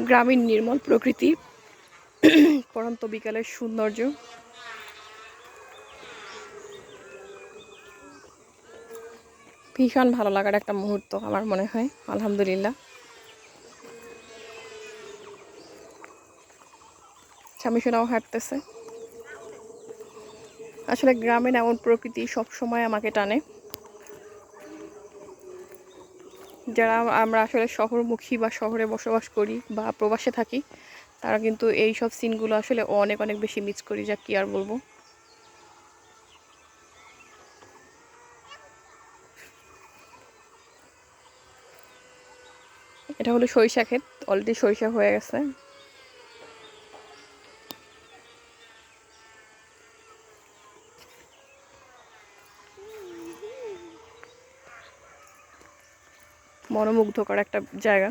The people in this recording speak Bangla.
গ্রামীণ নির্মল প্রকৃতি, পড়ন্ত বিকালের সৌন্দর্য, ভীষণ ভালো লাগার একটা মুহূর্ত আমার মনে হয়। আলহামদুলিল্লাহ। স্বামীসোনাও হাঁটতেছে। আসলে গ্রামীণ এমন প্রকৃতি সব সময় আমাকে টানে। যারা আমরা আসলে শহরমুখী বা শহরে বসবাস করি বা প্রবাসে থাকি, তারা কিন্তু এই সব সিনগুলো আসলে অনেক অনেক বেশি মিস করি, যা কি আর বলবো। এটা হলো সরিষা ক্ষেত, অলরেডি সরিষা হয়ে গেছে। মনোমুগ্ধকর একটা জায়গা।